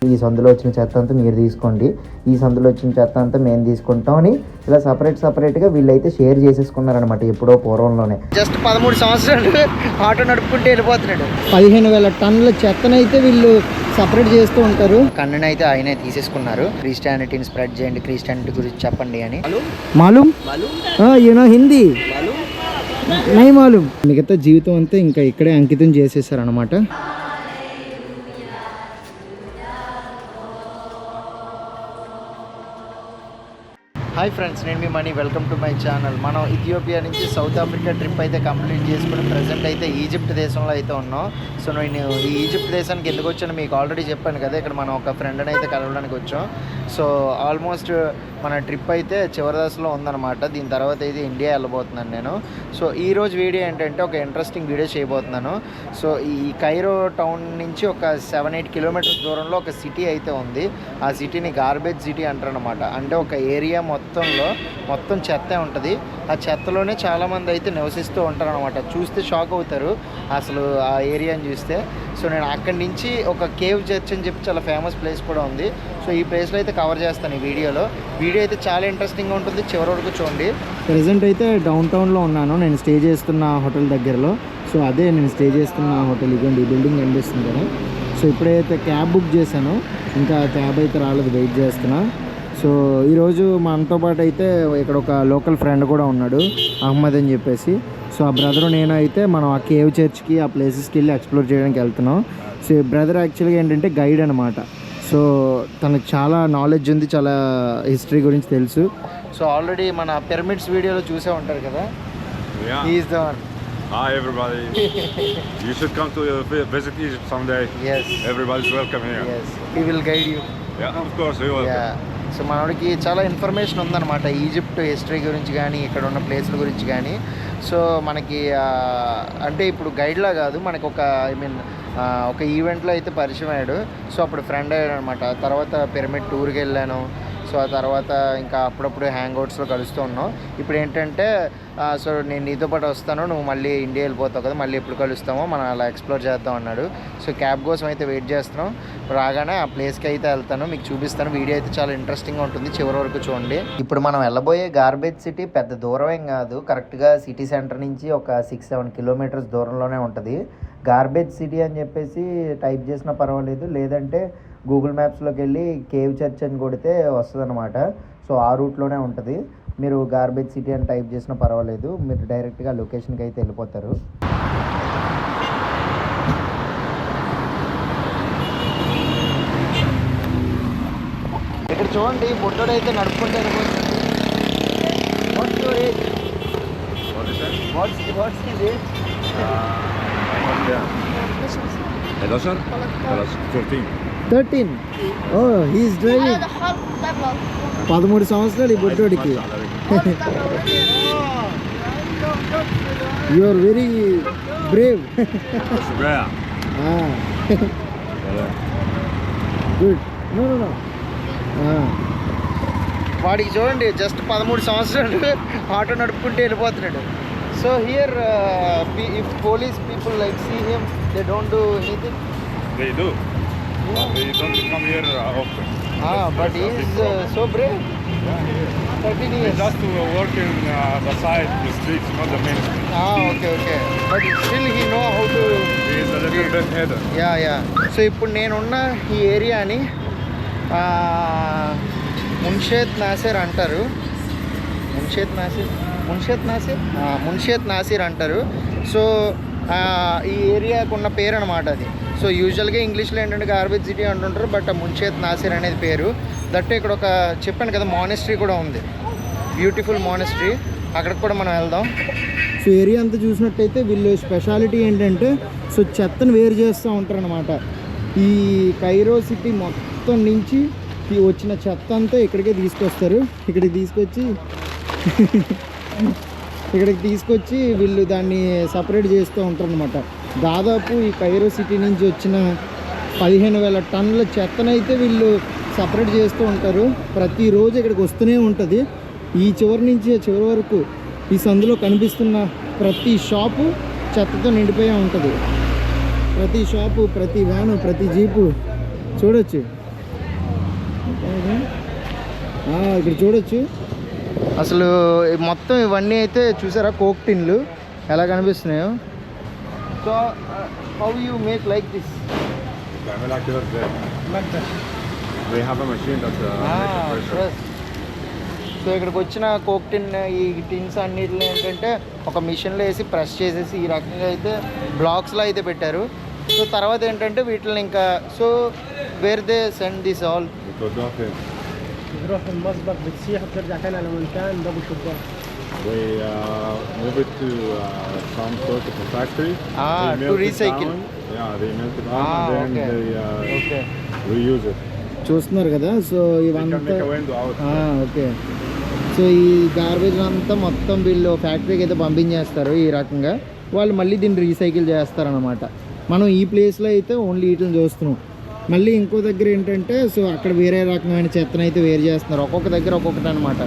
ఈ సందులో వచ్చిన చెత్త అంతా మీరు తీసుకోండి, ఈ సందులో వచ్చిన చెత్త అంతా మేము తీసుకుంటాం అని ఇలా సపరేట్గా వీళ్ళైతే షేర్ చేసేసుకున్నారనమాట ఎప్పుడో పూర్వంలోనే. జస్ట్ 13 సంవత్సరాలు ఆటో నడుపుకుంటూ వెళ్ళిపోతున్నాడు. 15,000 టన్నుల చెత్తనైతే వీళ్ళు సపరేట్ చేస్తూ ఉంటారు. కన్నుని అయితే ఆయనే తీసేసుకున్నారు. క్రిస్టియానిటీని స్ప్రెడ్ చేయండి, క్రిస్టియానిటీ గురించి చెప్పండి అని. మాలూమ్ యూనో హిందీ నై మాలూమ్. మిగతా జీవితం అంతా ఇంకా ఇక్కడే అంకితం చేసేసారు అనమాట. హాయ్ ఫ్రెండ్స్, నేను మీ Mani. Welcome to my channel. మనం ఇథియోపియా నుంచి సౌత్ ఆఫ్రికా ట్రిప్ అయితే కంప్లీట్ చేసుకుని ప్రజెంట్ అయితే ఈజిప్ట్ దేశంలో అయితే ఉన్నాం. సో నేను ఈ ఈజిప్ట్ దేశానికి ఎందుకు వచ్చాను మీకు ఆల్రెడీ చెప్పాను కదా. ఇక్కడ మనం ఒక ఫ్రెండ్ని అయితే కలవడానికి వచ్చాం. సో ఆల్మోస్ట్ మన ట్రిప్ అయితే చివరి దశలో ఉందన్నమాట. దీని తర్వాత అయితే ఇండియా వెళ్ళబోతున్నాను నేను. సో ఈరోజు వీడియో ఏంటంటే ఒక ఇంట్రెస్టింగ్ వీడియో చేయబోతున్నాను. సో ఈ కైరో టౌన్ నుంచి ఒక 7-8 కిలోమీటర్స్ దూరంలో ఒక సిటీ అయితే ఉంది. ఆ సిటీని గార్బేజ్ సిటీ అంటారు అనమాట. అంటే ఒక ఏరియా మొత్తం చెత్తే ఉంటుంది. ఆ చెత్తలోనే చాలామంది అయితే నివసిస్తూ ఉంటారు అనమాట. చూస్తే షాక్ అవుతారు అసలు ఆ ఏరియాని చూస్తే. సో నేను అక్కడి నుంచి ఒక కేవ్ చర్చ్ అని చెప్పి చాలా ఫేమస్ ప్లేస్ కూడా ఉంది. సో ఈ ప్లేస్లో అయితే కవర్ చేస్తాను ఈ వీడియో అయితే చాలా ఇంట్రెస్టింగ్గా ఉంటుంది. చివరి వరకు చూడండి. ప్రజెంట్ అయితే డౌన్ టౌన్లో ఉన్నాను, నేను స్టే చేస్తున్న హోటల్ దగ్గరలో. సో అదే నేను స్టే చేస్తున్న హోటల్, ఇదిగోండి ఈ బిల్డింగ్ కనిపిస్తుంది కదా. సో ఇప్పుడైతే క్యాబ్ బుక్ చేశాను, ఇంకా క్యాబ్ అయితే రాలేదు, వెయిట్ చేస్తున్నా. సో ఈరోజు మనతో పాటు అయితే ఇక్కడ ఒక లోకల్ ఫ్రెండ్ కూడా ఉన్నాడు, అహ్మద్ అని చెప్పేసి. సో ఆ బ్రదర్ నేను అయితే మనం ఆ కేవ్ చర్చ్కి ఆ ప్లేసెస్కి వెళ్ళి ఎక్స్ప్లోర్ చేయడానికి వెళ్తున్నాం. సో బ్రదర్ యాక్చువల్గా ఏంటంటే గైడ్ అనమాట. సో తనకు చాలా నాలెడ్జ్ ఉంది, చాలా హిస్టరీ గురించి తెలుసు. సో ఆల్రెడీ మన పిరమిడ్స్ వీడియోలో చూసే ఉంటారు కదా. He is the one. Hi everybody. You should come to visit Egypt someday. Yes. Everybody's welcome here. Yes. He will guide you. Yeah, of course we will. Yeah. So మనకి చాలా information ఉందన్నమాట Egypt history గురించి కానీ, ఇక్కడ ఉన్న ప్లేస్ల గురించి కానీ. So మనకి అంటే ఇప్పుడు గైడ్లా కాదు, మనకు ఒక ఒక ఈవెంట్లో అయితే పరిచయం అయ్యాడు. సో అప్పుడు ఫ్రెండ్ అయ్యాడు అనమాట. తర్వాత పిరమిడ్ టూర్కి వెళ్ళాను. సో ఆ తర్వాత ఇంకా అప్పుడప్పుడు హ్యాంగ్ అవుట్స్లో కలుస్తూ ఉన్నాం. ఇప్పుడు ఏంటంటే సో నేను నీతో పాటు వస్తాను, నువ్వు మళ్ళీ ఇండియా వెళ్ళిపోతావు కదా, మళ్ళీ ఎప్పుడు కలుస్తామో మనం అలా ఎక్స్ప్లోర్ చేద్దాం అన్నాడు. సో క్యాబ్ కోసం అయితే వెయిట్ చేస్తున్నాం. రాగానే ఆ ప్లేస్కి అయితే వెళ్తాను, మీకు చూపిస్తాను. వీడియో అయితే చాలా ఇంట్రెస్టింగ్గా ఉంటుంది, చివరి వరకు చూడండి. ఇప్పుడు మనం వెళ్ళబోయే గార్బేజ్ సిటీ పెద్ద దూరం ఏం కాదు, కరెక్ట్గా సిటీ సెంటర్ నుంచి ఒక 6-7 కిలోమీటర్స్ దూరంలోనే ఉంటుంది. గార్బేజ్ సిటీ అని చెప్పేసి టైప్ చేసినా పర్వాలేదు, లేదంటే గూగుల్ మ్యాప్స్లోకి వెళ్ళి కేవ్ చర్చ్ అని కొడితే వస్తుంది అనమాట. సో ఆ రూట్లోనే ఉంటుంది. మీరు గార్బేజ్ సిటీ అని టైప్ చేసినా పర్వాలేదు, మీరు డైరెక్ట్గా లొకేషన్కి అయితే వెళ్ళిపోతారు. ఇక్కడ చూడండి, బుట్టోడు అయితే నడుపుకుంటే వెళ్ళిపోతుంది. Hello sir. 13. Oh, he is driving. 13 సంవత్సరాలు ఈ బుట్టోడికి. You are very brave. Good. No. వాడికి చూడండి జస్ట్ 13 సంవత్సరాలు ఆటో నడుపుకుంటూ వెళ్ళిపోతున్నాడు. So here if police people like see him, they don't do anything. They do. They don't come here often. But he is so brave. 13 years. Just to work in the side, the streets, not the main street. Okay. But still he know how to. He is a little bit header. Yeah. So ఇప్పుడు నేనున్న ఈ ఏరియాని మున్షేత్ నాసిర్ అంటారు. మున్షేత్ నాసిర్ అంటారు. So ఈ ఏరియాకు ఉన్న పేరు అనమాట అది. సో యూజువల్గా ఇంగ్లీష్లో ఏంటంటే గార్బేజ్ సిటీ అంటుంటారు, బట్ మున్షేత్ నాసిర్ అనేది పేరు. దట్టు ఇక్కడ ఒక చెప్పాను కదా మానెస్ట్రీ కూడా ఉంది, బ్యూటిఫుల్ మానెస్ట్రీ. అక్కడికి కూడా మనం వెళ్దాం. సో ఏరియా అంతా చూసినట్టయితే వీళ్ళు స్పెషాలిటీ ఏంటంటే సో చెత్తను వేరు చేస్తూ ఉంటారు అనమాట. ఈ కైరో సిటీ మొత్తం నుంచి వచ్చిన చెత్త అంతా ఇక్కడికే తీసుకొస్తారు. ఇక్కడికి తీసుకొచ్చి వీళ్ళు దాన్ని సపరేట్ చేస్తూ ఉంటారు అనమాట. దాదాపు ఈ కైరో సిటీ నుంచి వచ్చిన 15,000 టన్నుల చెత్తనైతే వీళ్ళు సపరేట్ చేస్తూ ఉంటారు. ప్రతిరోజు ఇక్కడికి వస్తూనే ఉంటుంది. ఈ చివరి నుంచి చివరి వరకు ఈ సందులో కనిపిస్తున్న ప్రతి షాపు చెత్తతో నిండిపోయే ఉంటుంది. ప్రతి షాపు, ప్రతి వ్యాను, ప్రతి జీపు చూడొచ్చు. ఇక్కడ చూడొచ్చు అసలు మొత్తం ఇవన్నీ అయితే చూసారా కోక్ టిన్లు ఎలా కనిపిస్తున్నాయో. So how you make like this? They have a machine that makes the pressure. So ఇక్కడికి వచ్చిన కోక్ టిన్ ఈ టిన్స్ అన్నిటిని ఏంటంటే ఒక మిషన్లో వేసి ప్రెస్ చేసేసి ఈ రకంగా అయితే బ్లాక్స్లో అయితే పెట్టారు. సో తర్వాత ఏంటంటే వీటిని ఇంకా so where they send this all بتروح المسبق بتسيح وبترجع تاني على مكان ده بالشباك. They move it to some sort of a factory. To They melt it recycle. down. Yeah, they melt it down and okay. then Okay. they reuse it. చూస్తున్నారు కదా. So They can ఇవంతా make a window out. Okay. So ఈ garbage అంతా మొత్తం వీళ్ళు ఫ్యాక్టరీకి అయితే పంపించేస్తారు. ఈ రకంగా వాళ్ళు మళ్ళీ దీన్ని రీసైకిల్ చేస్తారనమాట. మనం ఈ ప్లేస్లో అయితే ఓన్లీ వీటిని చూస్తున్నాం. మళ్ళీ ఇంకో దగ్గర ఏంటంటే సో అక్కడ వేరే రకమైన చెత్తను అయితే వేరు చేస్తున్నారు. ఒక్కొక్క దగ్గర ఒక్కొక్కటి అనమాట.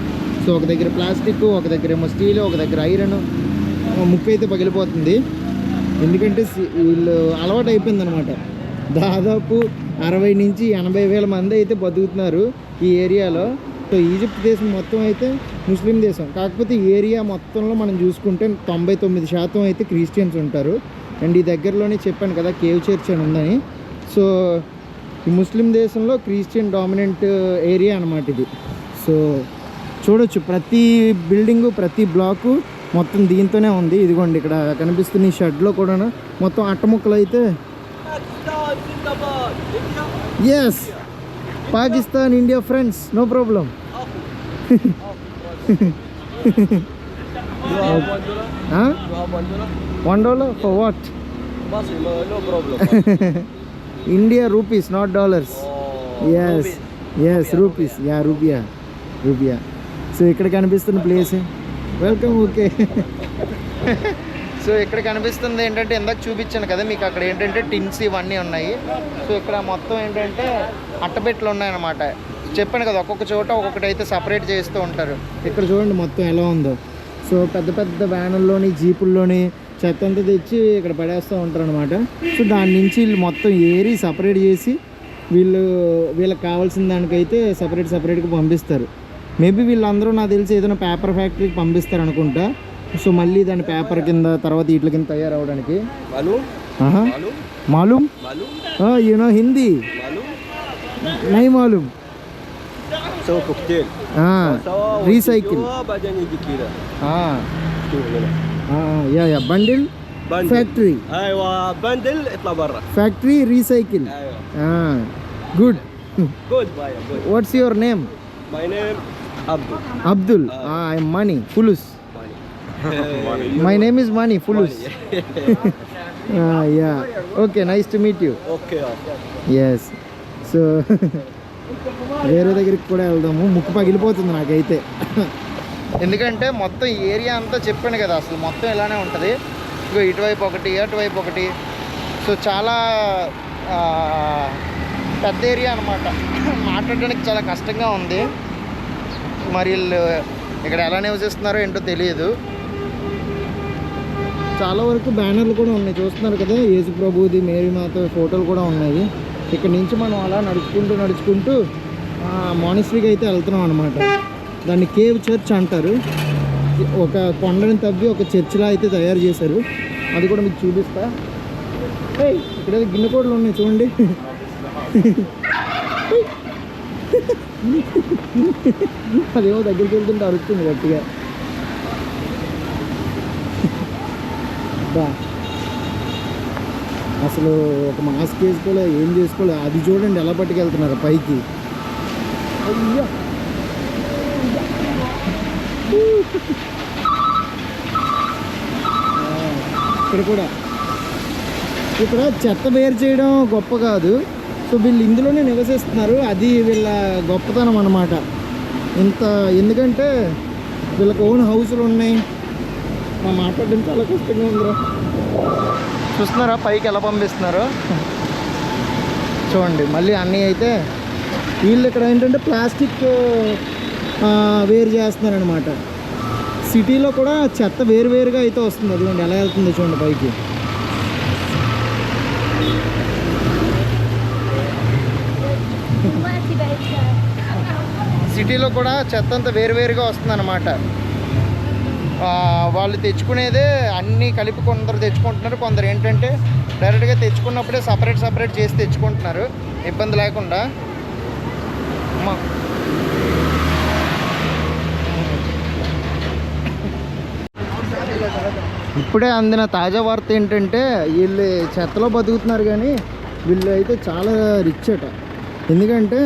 సో ఒక దగ్గర ప్లాస్టిక్, ఒక దగ్గర ఏమో స్టీల్, ఒక దగ్గర ఐరన్. ముక్క అయితే పగిలిపోతుంది ఎందుకంటే వీళ్ళు అలవాటు అయిపోయిందనమాట. దాదాపు 60 నుంచి 80 వేల మంది అయితే బతుకుతున్నారు ఈ ఏరియాలో. సో ఈజిప్ట్ దేశం మొత్తం అయితే ముస్లిం దేశం, కాకపోతే ఈ ఏరియా మొత్తంలో మనం చూసుకుంటే 99% అయితే క్రిస్టియన్స్ ఉంటారు. అండ్ ఈ దగ్గరలోనే చెప్పాను కదా కేవ్ చర్చ్ అని ఉందని. సో ఈ ముస్లిం దేశంలో క్రిస్టియన్ డామినెంట్ ఏరియా అనమాట ఇది. సో చూడొచ్చు ప్రతి బిల్డింగు ప్రతి బ్లాకు మొత్తం దీంతోనే ఉంది. ఇదిగోండి ఇక్కడ కనిపిస్తున్న ఈ షెడ్లో కూడా మొత్తం అట్టముక్కలు అయితే. Yes, Pakistan India friends, no problem. $1 for what? No problem. India rupees, not dollars. Yes, yes, rupees. Yeah, rupia. So ఇక్కడ కనిపిస్తున్న ప్లేస్ వెల్కమ్. ఓకే. సో ఇక్కడ కనిపిస్తుంది ఏంటంటే ఇందాక చూపించాను కదా మీకు, అక్కడ ఏంటంటే టిన్స్ ఇవన్నీ ఉన్నాయి. సో ఇక్కడ మొత్తం ఏంటంటే అట్టపెట్టెలు ఉన్నాయన్నమాట. చెప్పాను కదా ఒక్కొక్క చోట ఒక్కొక్కటి అయితే సపరేట్ చేస్తూ ఉంటారు. ఇక్కడ చూడండి మొత్తం ఎలా ఉందో. సో పెద్ద పెద్ద వ్యానుల్లోని జీపుల్లోని చెత్త అంతా తెచ్చి ఇక్కడ పడేస్తూ ఉంటారు అనమాట. సో దాని నుంచి వీళ్ళు మొత్తం ఏరి సపరేట్ చేసి వీళ్ళకి కావాల్సిన దానికైతే సపరేట్గా పంపిస్తారు. మేబీ వీళ్ళందరూ నాకు తెలిసి ఏదైనా పేపర్ ఫ్యాక్టరీకి పంపిస్తారు అనుకుంటా. సో మళ్ళీ దాని పేపర్ కింద తర్వాత వీటి కింద తయారవడానికి. మాలూమ్ యూనో హిందీ నై మాలూమ్. سووا كوكتيل recycle بعدين يجي كذا. Yeah bundle factory. ايوه بندل اطلع برا. Factory recycle. ايوه good. جود بايا جود. What's your name? ماي نيم عبدو. Abdul. I am Mani ఫులుస్. మై నేమ్ ఇస్ మనీ ఫులుస్. Yeah okay, nice to meet you. اوكي yes. So వేరే దగ్గరికి కూడా వెళ్దాము. ముక్కు పగిలిపోతుంది నాకైతే. ఎందుకంటే మొత్తం ఏరియా అంతా చెప్పాను కదా అసలు మొత్తం ఇలానే ఉంటుంది. ఇగో ఇటువైపు ఒకటి అటువైపు ఒకటి. సో చాలా పెద్ద ఏరియా అనమాట. మాట్లాడడానికి చాలా కష్టంగా ఉంది. మరి వీళ్ళు ఇక్కడ ఎలా నివసిస్తున్నారో ఏంటో తెలియదు. చాలా వరకు బ్యానర్లు కూడా ఉన్నాయి చూస్తున్నారు కదా. యేసు ప్రభుది, మేరీ మాత ఫోటోలు కూడా ఉన్నాయి. ఇక్కడ నుంచి మనం అలా నడుచుకుంటూ మానిస్ట్రీకి అయితే వెళ్తున్నాం అనమాట. దాన్ని కేవ్ చర్చ్ అంటారు. ఒక కొండని తవ్వి ఒక చర్చ్లా అయితే తయారు చేశారు. అది కూడా మీకు చూపిస్తా. ఇక్కడ గిన్నె కోడలు ఉన్నాయి చూడండి. అదేమో దగ్గరికి వెళ్తుంటే అరుస్తుంది గట్టిగా. బా అసలు ఒక మాస్క్ వేసుకోలే, ఏం చేసుకోలే. అది చూడండి ఎలా పట్టుకెళ్తున్నారు పైకి. అయ్యా ఇక్కడ చెత్త వేరు చేయడం గొప్ప కాదు. సో వీళ్ళు ఇందులోనే నివసిస్తున్నారు. అది వీళ్ళ గొప్పతనం అన్నమాట. ఎందుకంటే వీళ్ళకి ఓన్ హౌస్లు ఉన్నాయి. మాట్లాడడం చాలా కష్టంగా ఉందిరా. చూస్తున్నారా పైకి ఎలా పంపిస్తున్నారో చూడండి. మళ్ళీ అన్నీ అయితే వీళ్ళు ఇక్కడ ఏంటంటే ప్లాస్టిక్ వేరు చేస్తున్నారనమాట. సిటీలో కూడా చెత్త వేరుగా అయితే వస్తుంది. అదిగోండి ఎలా వెళ్తుందో చూడండి పైకి. సిటీలో కూడా చెత్త అంతా వేరువేరుగా వస్తుందన్నమాట. వాళ్ళు తెచ్చుకునేదే అన్నీ కలిపి కొందరు తెచ్చుకుంటున్నారు, కొందరు ఏంటంటే డైరెక్ట్గా తెచ్చుకున్నప్పుడే సపరేట్ చేసి తెచ్చుకుంటున్నారు ఇబ్బంది లేకుండా. ఇప్పుడే అందిన తాజా వార్త ఏంటంటే వీళ్ళు చెత్తలో బతుకుతున్నారు, కానీ వీళ్ళు అయితే చాలా రిచ్ అట. ఎందుకంటే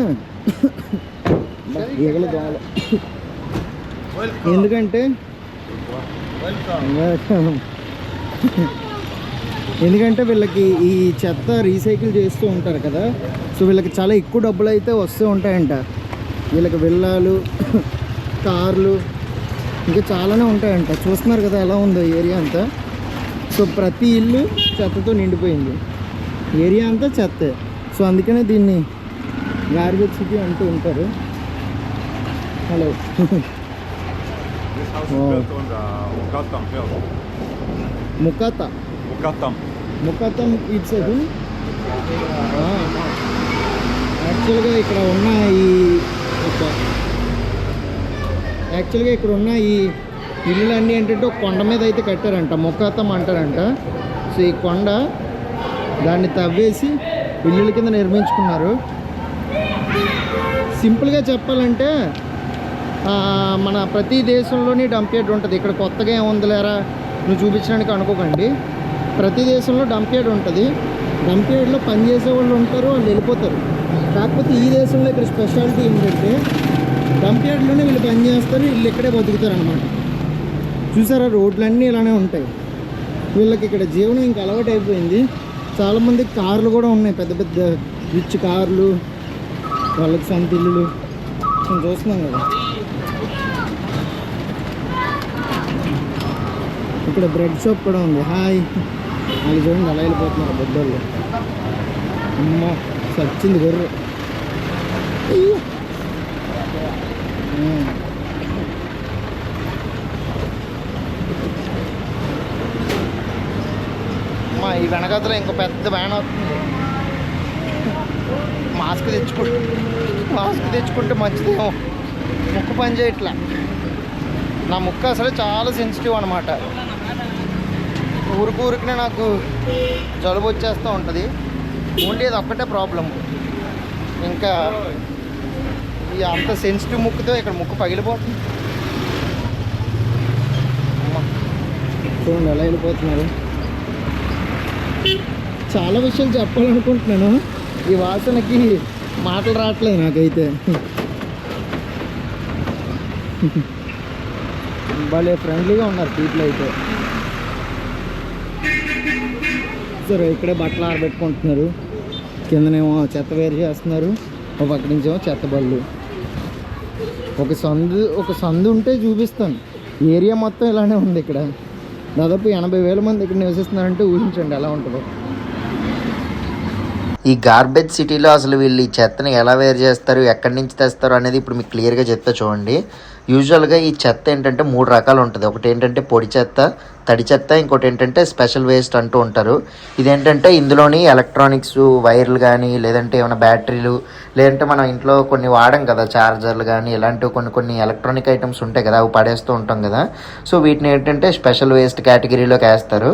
ఈగల దోమలు, ఎందుకంటే వీళ్ళకి ఈ చెత్త రీసైకిల్ చేస్తూ ఉంటారు కదా, సో వీళ్ళకి చాలా ఎక్కువ డబ్బులు అయితే వస్తూ ఉంటాయంట. వీళ్ళకి విల్లాలు, కార్లు ఇంకా చాలానే ఉంటాయంట. చూస్తున్నారు కదా ఎలా ఉందో ఏరియా అంతా. సో ప్రతి ఇల్లు చెత్తతో నిండిపోయింది, ఏరియా అంతా చెత్తే. సో అందుకనే దీన్ని గార్బేజ్ సిటీ అంటూ ఉంటారు. Hello. This house is built on the Muqattam hill. Muqattam it's అది. యాక్చువల్గా ఇక్కడ ఉన్న ఈ ఇల్లులన్నీ ఏంటంటే ఒక కొండ మీద అయితే కట్టారంట, ముఖాతం అంటారంట. సో ఈ కొండ దాన్ని తవ్వేసి ఇల్లుల కింద నిర్మించుకున్నారు. సింపుల్గా చెప్పాలంటే మన ప్రతి దేశంలోని డంప్ యార్డ్ ఉంటుంది. ఇక్కడ కొత్తగా ఏముంది లేరా నువ్వు చూపించడానికి అనుకోకండి. ప్రతి దేశంలో డంప్ యార్డ్ ఉంటుంది. డంప్ యార్డ్లో పనిచేసే వాళ్ళు ఉంటారు, వాళ్ళు వెళ్ళిపోతారు. కాకపోతే ఈ దేశంలో ఇక్కడ స్పెషాలిటీ ఏంటంటే డంప్ యార్డ్లోనే వీళ్ళు పని చేస్తారు, వీళ్ళు ఇక్కడే బతుకుతారు అనమాట. చూసారా రోడ్లన్నీ ఇలానే ఉంటాయి. వీళ్ళకి ఇక్కడ జీవనం ఇంకా అలవాటు అయిపోయింది. చాలామందికి కార్లు కూడా ఉన్నాయి, పెద్ద పెద్ద రిచ్ కార్లు, వాళ్ళకి సొంత ఇల్లులు. నేను చూస్తున్నాం కదా. ఇక్కడ బ్రెడ్ షాప్ కూడా ఉంది. హాయ్, వాళ్ళు చూడండి అలా వెళ్ళిపోతున్నారు బొద్దోళ్ళు. అమ్మ సచ్చింది గొర్రె. అమ్మా ఈ వెనకాతలో ఇంకో పెద్ద వ్యాన్ వస్తుంది. మాస్క్ తెచ్చుకుంటే మంచిదేమో. ముక్కు పని చేయట్లా. నా ముక్కు అసలు చాలా సెన్సిటివ్ అనమాట. ఊరికనే నాకు జలుబు వచ్చేస్తూ ఉంటుంది. ఓన్లీ అది ఒక్కటే ప్రాబ్లం. ఇంకా ఈ అంత సెన్సిటివ్ ముక్కుతో ఇక్కడ ముక్కు పగిలిపోతుంది. చూడండి ఎలా వెళ్ళిపోతున్నారు. చాలా విషయాలు చెప్పాలనుకుంటున్నాను, ఈ వాసనకి మాటలు రావట్లేదు నాకైతే. భలే ఫ్రెండ్లీగా ఉన్నారు పీపుల్ అయితే. సరే ఇక్కడే బట్టలు ఆరబెట్టుకుంటున్నారు, కిందనేమో చెత్త వేరు చేస్తున్నారు, ఒక పక్క నుంచేమో చెత్త బళ్ళు. ఒక సందు ఉంటే చూపిస్తాను. ఏరియా మొత్తం ఇలానే ఉంది. ఇక్కడ దాదాపు 80,000 మంది ఇక్కడ నివసిస్తున్నారంటే ఊహించండి ఎలా ఉంటుందో. ఈ గార్బేజ్ సిటీలో అసలు వీళ్ళు ఈ చెత్తని ఎలా వేరు చేస్తారు, ఎక్కడి నుంచి తెస్తారు అనేది ఇప్పుడు మీకు క్లియర్గా చెప్తా చూడండి. యూజువల్గా ఈ చెత్త ఏంటంటే 3 రకాలు ఉంటుంది. ఒకటి ఏంటంటే పొడి చెత్త, తడి చెత్త, ఇంకోటి ఏంటంటే స్పెషల్ వేస్ట్ అంటూ ఉంటారు. ఇదేంటంటే ఇందులోని ఎలక్ట్రానిక్స్ వైర్లు కానీ, లేదంటే ఏమైనా బ్యాటరీలు, లేదంటే మనం ఇంట్లో కొన్ని వాడం కదా చార్జర్లు కానీ, ఇలాంటివి కొన్ని ఎలక్ట్రానిక్ ఐటమ్స్ ఉంటాయి కదా, అవి పడేస్తూ ఉంటాం కదా. సో వీటిని ఏంటంటే స్పెషల్ వేస్ట్ కేటగిరీలోకి వేస్తారు.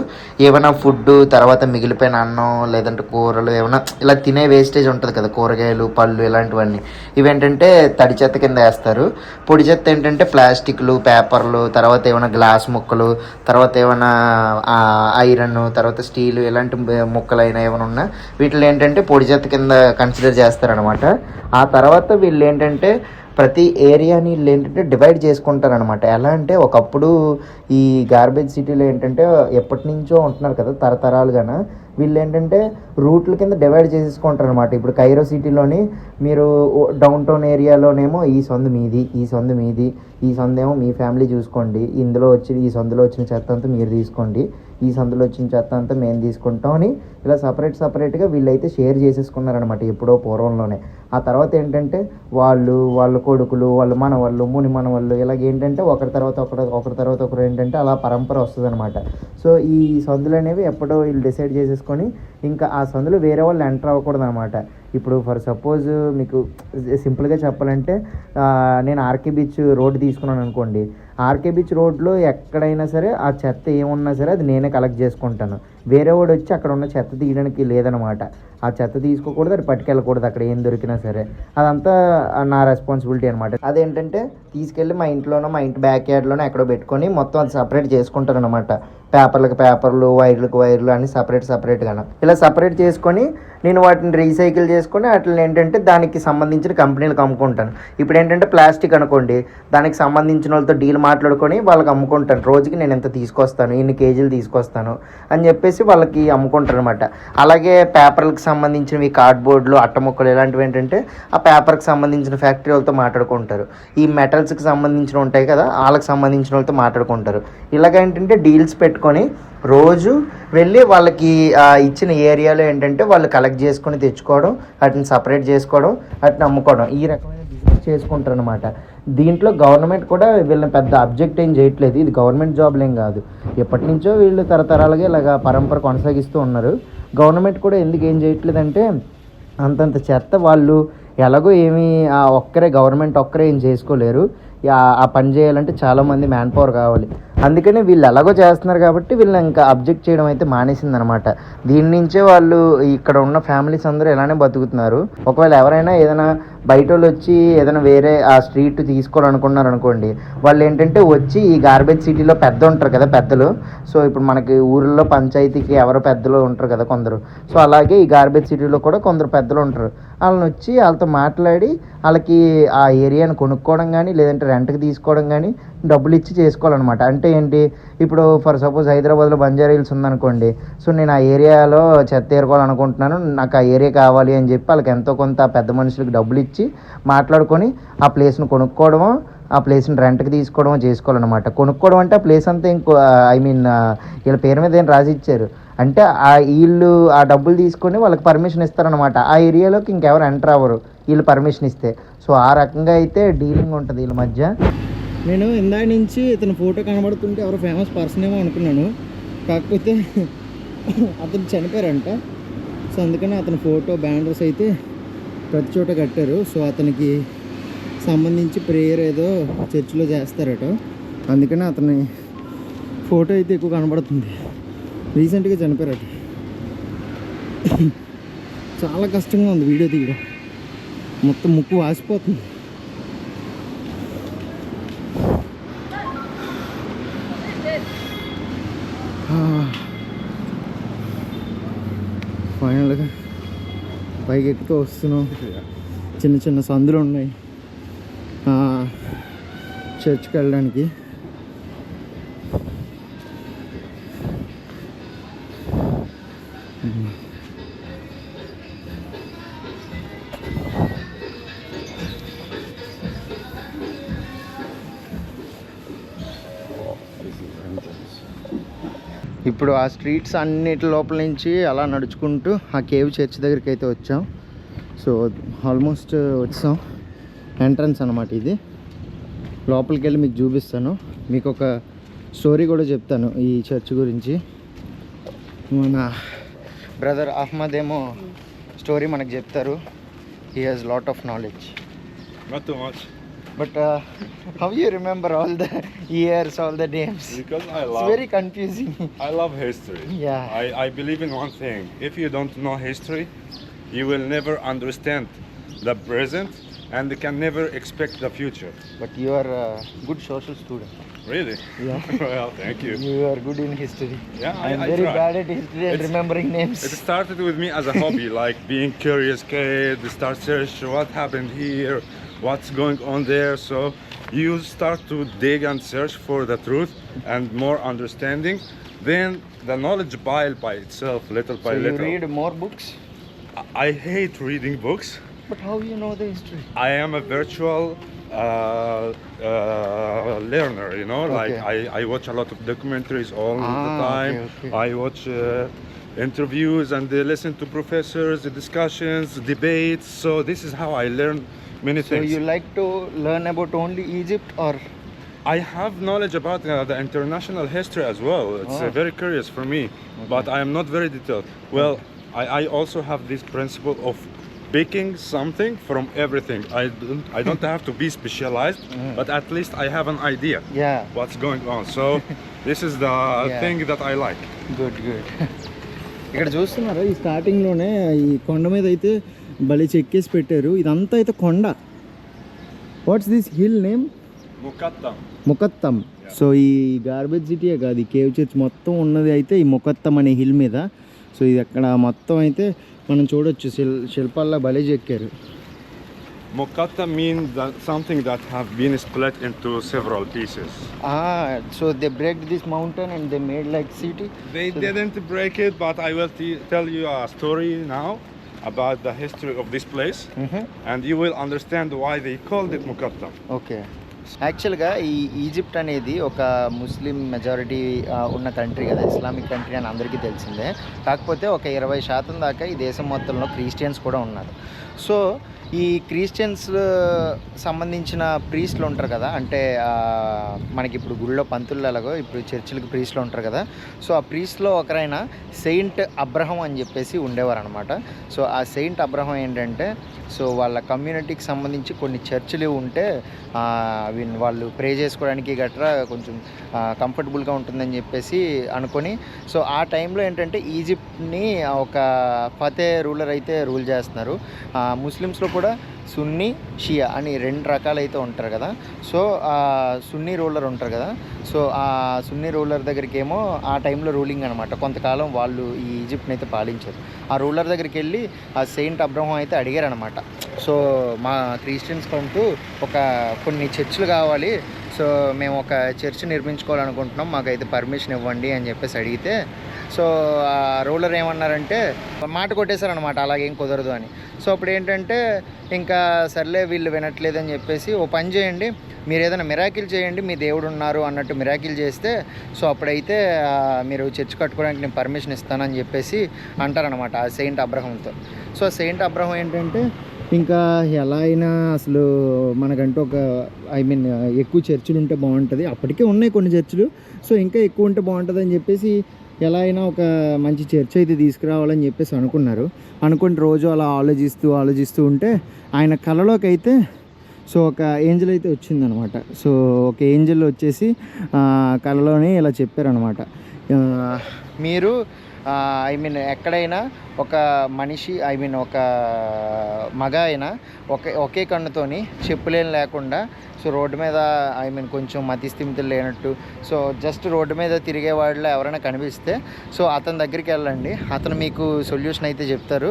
ఏమైనా ఫుడ్ తర్వాత మిగిలిపోయిన అన్నం, లేదంటే కూరలు, ఏమైనా ఇలా తినే వేస్టేజ్ ఉంటుంది కదా, కూరగాయలు, పళ్ళు, ఇలాంటివన్నీ ఇవేంటంటే తడి చెత్త కింద వేస్తారు. పొడి చెత్త ఏంటంటే ప్లాస్టిక్లు, పేపర్లు, తర్వాత ఏమైనా గ్లాస్ ముక్కలు, తర్వాత ఏమైనా ఐరన్, తర్వాత స్టీలు, ఇలాంటి ముక్కలైనా ఏమైనా ఉన్నా వీటిలో ఏంటంటే పొడి చెత్త కింద కన్సిడర్ చేస్తారనమాట. ఆ తర్వాత వీళ్ళు ఏంటంటే ప్రతి ఏరియాని వీళ్ళు ఏంటంటే డివైడ్ చేసుకుంటారనమాట. ఎలా అంటే ఒకప్పుడు ఈ గార్బేజ్ సిటీలో ఏంటంటే ఎప్పటి నుంచో ఉంటున్నారు కదా తరతరాలుగాన, వీళ్ళు ఏంటంటే రూట్ల కింద డివైడ్ చేసేసుకుంటారు అనమాట. ఇప్పుడు కైరో సిటీలోని మీరు డౌన్ టౌన్ ఏరియాలోనేమో ఈ సందు మీది, ఈ సందు మీది, ఈ సందేమో మీ ఫ్యామిలీ చూసుకోండి, ఈ సందులో వచ్చిన చెత్త అంతా మీరు తీసుకోండి, ఈ సందులో వచ్చిన చెత్త అంతా మేము తీసుకుంటాం అని ఇలా సపరేట్గా వీళ్ళైతే షేర్ చేసేసుకున్నారనమాట ఎప్పుడో పూర్వంలోనే. ఆ తర్వాత ఏంటంటే వాళ్ళ కొడుకులు, వాళ్ళ మనవాళ్ళు, ముని మనవాళ్ళు, ఇలాగేంటంటే ఒకరి తర్వాత ఒకరు ఏంటంటే అలా పరంపర వస్తుంది అనమాట. సో ఈ సందులు అనేవి ఎప్పుడో వీళ్ళు డిసైడ్ చేసేసుకొని ఇంకా ఆ సందులో వేరే వాళ్ళు ఎంటర్ అవ్వకూడదు అనమాట. ఇప్పుడు ఫర్ సపోజ్ మీకు సింపుల్గా చెప్పాలంటే నేను ఆర్కే బీచ్ రోడ్ తీసుకున్నాను అనుకోండి. ఆర్కే బీచ్ రోడ్లో ఎక్కడైనా సరే ఆ చెత్త ఏమున్నా సరే అది నేనే కలెక్ట్ చేసుకుంటాను. వేరే వాడు వచ్చి అక్కడ ఉన్న చెత్త తీయడానికి లేదనమాట. ఆ చెత్త తీసుకోకూడదు, అది పట్టుకెళ్ళకూడదు. అక్కడ ఏం దొరికినా సరే అదంతా నా రెస్పాన్సిబిలిటీ అనమాట. అదేంటంటే తీసుకెళ్ళి మా ఇంట్లోనో మా ఇంటి బ్యాక్ యార్డ్లోనో ఎక్కడో పెట్టుకొని మొత్తం అది సపరేట్ చేసుకుంటాను అనమాట. పేపర్లకు పేపర్లు, వైర్లకు వైర్లు అన్ని సపరేట్గా ఇలా సపరేట్ చేసుకొని నేను వాటిని రీసైకిల్ చేసుకొని వాటిని ఏంటంటే దానికి సంబంధించిన కంపెనీలకు అమ్ముకుంటాను. ఇప్పుడు ఏంటంటే ప్లాస్టిక్ అనుకోండి, దానికి సంబంధించిన వాళ్ళతో డీల్ మాట్లాడుకొని వాళ్ళకి అమ్ముకుంటాను. రోజుకి నేను ఎంత తీసుకొస్తాను, ఇన్ని కేజీలు తీసుకొస్తాను అని చెప్పేసి వాళ్ళకి అమ్ముకుంటాను అనమాట. అలాగే పేపర్లకు సంబంధించినవి, కార్డ్బోర్డ్లు, అట్టముక్కలు ఇలాంటివి ఏంటంటే ఆ పేపర్కి సంబంధించిన ఫ్యాక్టరీ వాళ్ళతో మాట్లాడుకుంటారు. ఈ మెటల్స్కి సంబంధించిన ఉంటాయి కదా, వాళ్ళకి సంబంధించిన వాళ్ళతో మాట్లాడుకుంటారు. ఇలాగేంటంటే డీల్స్ పెట్టుకొని రోజు వెళ్ళి వాళ్ళకి ఇచ్చిన ఏరియాలో ఏంటంటే వాళ్ళు కలెక్ట్ చేసుకొని తెచ్చుకోవడం, వాటిని సపరేట్ చేసుకోవడం, వాటిని అమ్ముకోవడం, ఈ రకమైన బిజినెస్ చేసుకుంటారు అనమాట. దీంట్లో గవర్నమెంట్ కూడా వీళ్ళని పెద్ద అబ్జెక్ట్ ఏం చేయట్లేదు. ఇది గవర్నమెంట్ జాబ్లు ఏం కాదు, ఎప్పటి నుంచో వీళ్ళు తరతరాలుగా ఇలాగ పరంపర కొనసాగిస్తూ ఉన్నారు. గవర్నమెంట్ కూడా ఎందుకు ఏం చేయట్లేదంటే అంతంత చెత్త వాళ్ళు ఎలాగో ఏమీ గవర్నమెంట్ ఒక్కరే ఏం చేసుకోలేరు. ఆ పని చేయాలంటే చాలామంది మ్యాన్ పవర్ కావాలి. అందుకని వీళ్ళు ఎలాగో చేస్తున్నారు కాబట్టి వీళ్ళని ఇంకా అబ్జెక్ట్ చేయడం అయితే మానేసింది అనమాట. దీని నుంచే వాళ్ళు ఇక్కడ ఉన్న ఫ్యామిలీస్ అందరూ ఇలానే బతుకుతున్నారు. ఒకవేళ ఎవరైనా ఏదైనా బయట వాళ్ళు వచ్చి ఏదైనా వేరే ఆ స్ట్రీట్ తీసుకోవాలనుకున్నారు అనుకోండి, వాళ్ళు ఏంటంటే వచ్చి ఈ గార్బేజ్ సిటీలో ఉంటారు కదా పెద్దలు. సో ఇప్పుడు మనకి ఊళ్ళో పంచాయతీకి ఎవరో పెద్దలు ఉంటారు కదా కొందరు. సో అలాగే ఈ గార్బేజ్ సిటీలో కూడా కొందరు పెద్దలు ఉంటారు. వాళ్ళని వచ్చి వాళ్ళతో మాట్లాడి వాళ్ళకి ఆ ఏరియాని కొనుక్కోవడం కానీ లేదంటే రెంట్కి తీసుకోవడం కానీ డబ్బులు ఇచ్చి చేసుకోవాలన్నమాట. అంటే ఏంటి, ఇప్పుడు ఫర్ సపోజ్ హైదరాబాద్లో బంజారా హిల్స్ ఉందనుకోండి. సో నేను ఆ ఏరియాలో చెత్త ఏరుకోవాలనుకుంటున్నాను, నాకు ఆ ఏరియా కావాలి అని చెప్పి వాళ్ళకి ఎంతో కొంత పెద్ద మనుషులకి డబ్బులు ఇచ్చి మాట్లాడుకొని ఆ ప్లేస్ను కొనుక్కోవడమో, ఆ ప్లేస్ని రెంట్కి తీసుకోవడమో చేసుకోవాలన్నమాట. కొనుక్కోవడం అంటే ఆ ప్లేస్ అంతా వీళ్ళ పేరు మీద ఏం రాసి ఇచ్చారు అంటే వీళ్ళు ఆ డబ్బులు తీసుకొని వాళ్ళకి పర్మిషన్ ఇస్తారనమాట. ఆ ఏరియాలోకి ఇంకెవరు ఎంటర్ అవ్వరు వీళ్ళు పర్మిషన్ ఇస్తే. సో ఆ రకంగా అయితే డీలింగ్ ఉంటుంది వీళ్ళ మధ్య. నేను ఇందాక నుంచి ఇతని ఫోటో కనబడుతుంటే ఎవరో ఫేమస్ పర్సన్ ఏమో అనుకున్నాను. కాకపోతే అతను చనిపోయారంట. సో అందుకని అతని ఫోటో బ్యానర్స్ అయితే ప్రతి చోట కట్టారు. సో అతనికి సంబంధించి ప్రేయర్ ఏదో చర్చిలో చేస్తారట. అందుకని అతని ఫోటో అయితే ఎక్కువ కనబడుతుంది. రీసెంట్గా చనిపోయారట. చాలా కష్టంగా ఉంది వీడియో తీయడం, మొత్తం ముక్కు వాసిపోతుంది. ఫైనల్గా పైకి ఎక్కుతూ వస్తున్నాం. చిన్న చిన్న సందులు ఉన్నాయి చర్చ్కి వెళ్ళడానికి. ఇప్పుడు ఆ స్ట్రీట్స్ అన్నిటి లోపల నుంచి అలా నడుచుకుంటూ ఆ కేవ్ చర్చ్ దగ్గరికి అయితే వచ్చాం. సో ఆల్మోస్ట్ వచ్చాం. ఎంట్రన్స్ అన్నమాట ఇది. లోపలికి వెళ్ళి మీకు చూపిస్తాను. మీకు ఒక స్టోరీ కూడా చెప్తాను ఈ చర్చ్ గురించి. మన బ్రదర్ అహ్మద్ ఏమో స్టోరీ మనకు చెప్తారు. He has lot of knowledge. Not too much. But how you remember all the years, all the names? Because It's very confusing. I love history. Yeah. I believe in one thing. If you don't know history, you will never understand the present and you can never expect the future. But you are a good social student. Really? Yeah. Well, thank you. You are good in history. Yeah, I'm I very try. bad at history and remembering names. It started with me as a hobby, like being curious kid, start search what happened here, what's going on there. So you start to dig and search for the truth and more understanding. Then the knowledge pile by itself, little by So you little. read more books? I hate reading books. But how you know the history? I am a virtual learner, you know, Okay. like I watch a lot of documentaries all the Ah, time. okay. I watch interviews and listen to professors, discussions, debates. So this is how I learn many So things. you like to learn about only Egypt or? I have knowledge about the international history as well. It's Oh. very curious for me, but I am not very detailed. Well, I also have this principle of picking something from everything. I don't have to be specialized, but at least I have an idea Yeah. what's going on. So this is the Yeah. thing that I like. Good ఇక్కడ చూస్తున్నారా ఈ స్టార్టింగ్లోనే ఈ కొండ మీద అయితే భలే చెక్కేసి పెట్టారు. ఇదంతా అయితే కొండ. What's this hill name? Mukattam. Mukattam. So ఈ గార్బేజ్ సిటీయే కాదు, ఈ కేవ్ చర్చ్ మొత్తం ఉన్నది అయితే ఈ ముకత్తం అనే హిల్ మీద. సో ఇది అక్కడ మొత్తం అయితే మనం చూడొచ్చు, శిల్పాల్లో భలే చెక్కారు. Mukattam means that something that have been split into several pieces. So they break this mountain and they made like city. They didn't break it, but I will tell you a story now about the history of this place, and you will understand why they called it Mukattam. Okay. యాక్చువల్గా ఈ Egypt అనేది ఒక ముస్లిం majority ఉన్న country కదా, Islamic country అని అందరికీ తెలిసిందే. కాకపోతే ఒక 20% దాకా ఈ దేశం మొత్తంలో క్రిస్టియన్స్ కూడా ఉన్నారు. సో ఈ క్రిస్టియన్స్ సంబంధించిన ప్రీస్ట్లు ఉంటారు కదా, అంటే మనకి ఇప్పుడు గుళ్ళో పంతులు ఎలాగో ఇప్పుడు చర్చిలకు ప్రీస్ట్లు ఉంటారు కదా. సో ఆ ప్రీస్ట్లో ఒకరైన సెయింట్ అబ్రహం అని చెప్పేసి ఉండేవారు అనమాట. సో ఆ సెయింట్ అబ్రహం ఏంటంటే, సో వాళ్ళ కమ్యూనిటీకి సంబంధించి కొన్ని చర్చిలు ఉంటే వాళ్ళు ప్రే చేసుకోవడానికి గట్రా కొంచెం కంఫర్టబుల్గా ఉంటుందని చెప్పేసి అనుకొని, సో ఆ టైంలో ఏంటంటే ఈజిప్ట్ని ఒక ఫతే రూలర్ అయితే రూల్ చేస్తున్నారు. ముస్లిమ్స్లో కూడా సున్నీ షియా అని 2 రకాలు అయితే ఉంటారు కదా. సో ఆ సున్నీ రూలర్ ఉంటారు కదా, సో ఆ సున్నీ రూలర్ దగ్గరికి ఏమో ఆ టైంలో రూలింగ్ అనమాట. కొంతకాలం వాళ్ళు ఈ ఈజిప్ట్ని అయితే పాలించారు. ఆ రూలర్ దగ్గరికి వెళ్ళి ఆ సెయింట్ అబ్రహం అయితే అడిగారు అనమాట. సో మా క్రిస్టియన్స్కి అంటూ కొన్ని చర్చిలు కావాలి, సో మేము ఒక చర్చ్ నిర్మించుకోవాలనుకుంటున్నాం, మాకైతే పర్మిషన్ ఇవ్వండి అని చెప్పేసి అడిగితే, సో ఆ రూలర్ ఏమన్నారంటే మాట కొట్టేశారనమాట, అలాగేం కుదరదు అని. సో అప్పుడు ఏంటంటే ఇంకా సర్లే వీళ్ళు వినట్లేదని చెప్పేసి, ఓ పని చేయండి, మీరు ఏదైనా మిరాకిల్ చేయండి, మీ దేవుడు ఉన్నారు అన్నట్టు మిరాకిల్ చేస్తే, సో అప్పుడైతే మీరు చర్చ్ కట్టుకోవడానికి నేను పర్మిషన్ ఇస్తానని చెప్పేసి అంటారనమాట ఆ సెయింట్ అబ్రహంతో. సో సెయింట్ అబ్రహం ఏంటంటే ఇంకా ఎలా అయినా అసలు మనకంటూ ఎక్కువ చర్చిలు ఉంటే బాగుంటుంది, అప్పటికే ఉన్నాయి కొన్ని చర్చిలు, సో ఇంకా ఎక్కువ ఉంటే బాగుంటుంది అని చెప్పేసి ఎలా అయినా ఒక మంచి చర్చ్ అయితే తీసుకురావాలని చెప్పేసి అనుకుని రోజు అలా ఆలోచిస్తూ ఉంటే ఆయన కళలోకి అయితే సో ఒక ఏంజల్ అయితే వచ్చిందనమాట. సో ఒక ఏంజల్ వచ్చేసి కళలోనే ఇలా చెప్పారనమాట, మీరు ఎక్కడైనా ఒక మనిషి ఒక మగ అయినా ఒకే కన్నుతోని చెప్పులేం లేకుండా, సో రోడ్డు మీద కొంచెం మతిస్థిమితులు లేనట్టు, సో జస్ట్ రోడ్డు మీద తిరిగే వాళ్ళు ఎవరైనా కనిపిస్తే సో అతని దగ్గరికి వెళ్ళండి, అతను మీకు సొల్యూషన్ అయితే చెప్తారు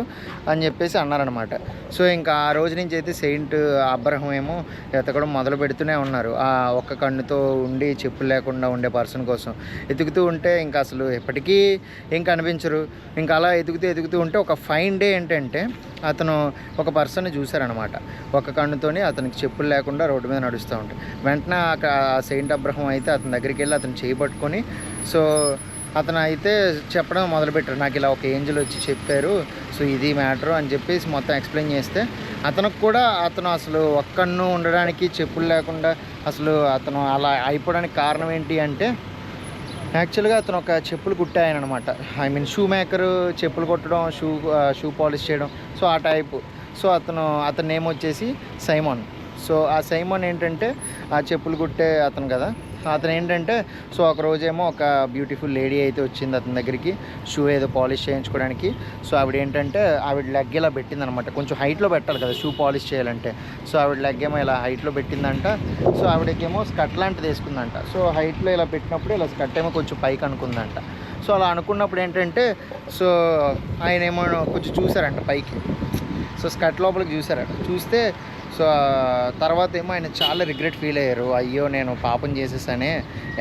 అని చెప్పేసి అన్నారనమాట. సో ఇంకా ఆ రోజు నుంచి అయితే సెయింట్ అబ్రహం ఏమో ఎతకడం మొదలు పెడుతూనే ఉన్నారు. ఆ ఒక్క కన్నుతో ఉండి చెప్పులు లేకుండా ఉండే పర్సన్ కోసం ఎతుకుతూ ఉంటే ఇంకా అసలు ఎప్పటికీ ఏం కనిపించరు. ఇంకా అలా ఎతుకుతూ ఉంటే ఒక ఫైన్ డే ఏంటంటే అతను ఒక పర్సన్ని చూశారనమాట, ఒక కన్నుతోని అతనికి చెప్పులు లేకుండా రోడ్డు మీద నడుస్తూ ఉంటాయి. వెంటనే సెయింట్ అబ్రహం అయితే అతని దగ్గరికి వెళ్ళి అతను చేయబట్టుకొని, సో అతను అయితే చెప్పడం మొదలుపెట్టారు, నాకు ఇలా ఒక ఏంజల్ వచ్చి చెప్పారు, సో ఇది మ్యాటరు అని చెప్పేసి మొత్తం ఎక్స్ప్లెయిన్ చేస్తే, అతనికి కూడా అతను అసలు ఒక్కన్ను ఉండడానికి చెప్పులు లేకుండా అసలు అతను అలా అయిపోవడానికి కారణం ఏంటి అంటే, యాక్చువల్గా అతను ఒక చెప్పులు కుట్టాయన అనమాట. షూ మేకరు, చెప్పులు కుట్టడం, షూ పాలిష్ చేయడం, సో ఆ టైపు. సో అతని నేమ్ వచ్చేసి సైమన్. సో ఆ సైమన్ ఏంటంటే ఆ చెప్పులు కుట్టే అతను కదా, అతను ఏంటంటే సో ఒక రోజేమో ఒక బ్యూటిఫుల్ లేడీ అయితే వచ్చింది అతని దగ్గరికి షూ ఏదో పాలిష్ చేయించుకోవడానికి. సో ఆవిడ ఏంటంటే ఆవిడ లెగ్ ఇలా పెట్టిందనమాట, కొంచెం హైట్లో పెట్టాలి కదా షూ పాలిష్ చేయాలంటే. సో ఆవిడ లెగ్ ఏమో ఇలా హైట్లో పెట్టిందంట. సో ఆవిడకేమో స్కర్ట్ లాంటిది వేసుకుందంట. సో హైట్లో ఇలా పెట్టినప్పుడు ఇలా స్కర్ట్ ఏమో కొంచెం పైకి అనుకుందంట. సో అలా అనుకున్నప్పుడు ఏంటంటే సో ఆయన ఏమో కొంచెం చూసారంట పైకి, సో స్కర్ట్ లోపలికి చూసారట. చూస్తే సో తర్వాత ఏమో ఆయన చాలా రిగ్రెట్ ఫీల్ అయ్యారు, అయ్యో నేను పాపం చేసేసానే,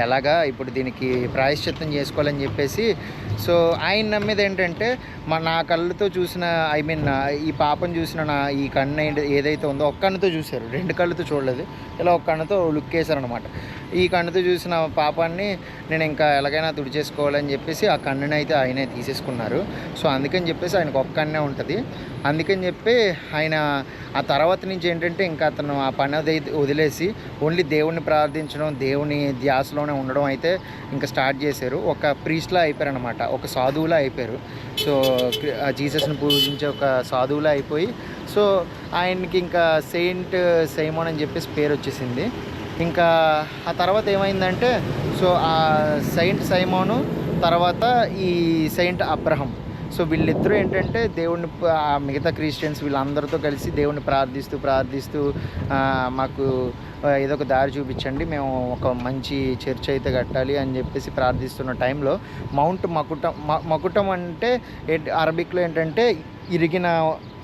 ఎలాగా ఇప్పుడు దీనికి ప్రాయశ్చిత్తం చేసుకోవాలని చెప్పేసి. సో ఆయన నమ్మేది ఏంటంటే నా కళ్ళతో చూసిన ఈ పాపం చూసిన ఈ కన్ను ఏదైతే ఉందో ఒక్క కన్నుతో చూశారు, 2 కళ్ళతో చూడలేదు, ఇలా ఒక్క కన్నుతో లుక్ వేశారనమాట. ఈ కన్నుతో చూసిన పాపాన్ని నేను ఇంకా ఎలాగైనా తుడిచేసుకోవాలని చెప్పేసి ఆ కన్నుని అయితే ఆయనే తీసేసుకున్నారు. సో అందుకని చెప్పేసి ఆయనకు ఒక్క కన్నే ఉంటుంది. అందుకని చెప్పి ఆయన ఆ తర్వాత నుంచి ఏంటంటే ఇంకా అతను ఆ పని వదిలేసి ఓన్లీ దేవుణ్ణి ప్రార్థించడం, దేవుని ధ్యాసలోనే ఉండడం అయితే ఇంకా స్టార్ట్ చేశారు. ఒక ప్రీస్ట్లా అయిపోయారనమాట, ఒక సాధువులా అయిపోయారు. సో జీసస్ని పూజించే ఒక సాధువులా అయిపోయి సో ఆయనకి ఇంకా సెయింట్ సైమోన్ అని చెప్పేసి పేరు వచ్చేసింది. ఇంకా ఆ తర్వాత ఏమైందంటే సో ఆ సెయింట్ సైమోను తర్వాత ఈ సెయింట్ అబ్రహం, సో వీళ్ళిద్దరూ ఏంటంటే దేవుడిని మిగతా క్రిస్టియన్స్ వీళ్ళందరితో కలిసి దేవుడిని ప్రార్థిస్తూ మాకు ఏదో ఒక దారి చూపించండి, మేము ఒక మంచి చర్చ్ అయితే కట్టాలి అని చెప్పేసి ప్రార్థిస్తున్న టైంలో మౌంట్ మకుటం అంటే అరబిక్లో ఏంటంటే ఇరిగిన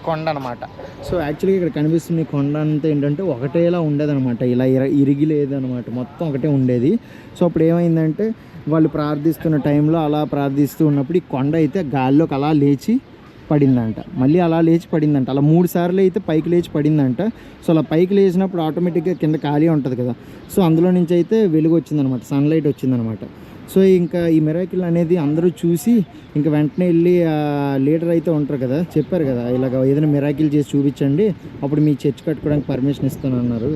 కొండ అనమాట. సో యాక్చువల్గా ఇక్కడ కనిపిస్తున్న ఈ కొండ అంతా ఏంటంటే ఒకటేలా ఉండేదన్నమాట, ఇలా ఇరిగి లేదనమాట, మొత్తం ఒకటే ఉండేది. సో అప్పుడు ఏమైందంటే వాళ్ళు ప్రార్థిస్తున్న టైంలో అలా ప్రార్థిస్తూ ఉన్నప్పుడు ఈ కొండ అయితే గాల్లోకి అలా లేచి పడిందంట, మళ్ళీ అలా లేచి పడిందంట, అలా 3 సార్లు అయితే పైకి లేచి పడిందంట. సో అలా పైకి లేచినప్పుడు ఆటోమేటిక్గా కింద ఖాళీ ఉంటుంది కదా, సో అందులో నుంచి అయితే వెలుగు వచ్చిందనమాట, సన్లైట్ వచ్చిందనమాట. సో ఇంకా ఈ మిరాకిల్ అనేది అందరూ చూసి ఇంకా వెంటనే వెళ్ళి లీడర్ అయితే ఉంటారు కదా, చెప్పారు కదా ఇలాగ ఏదైనా మిరాకిల్ చేసి చూపించండి అప్పుడు మీ చర్చ్ కట్టుకోవడానికి పర్మిషన్ ఇస్తాను అన్నారు.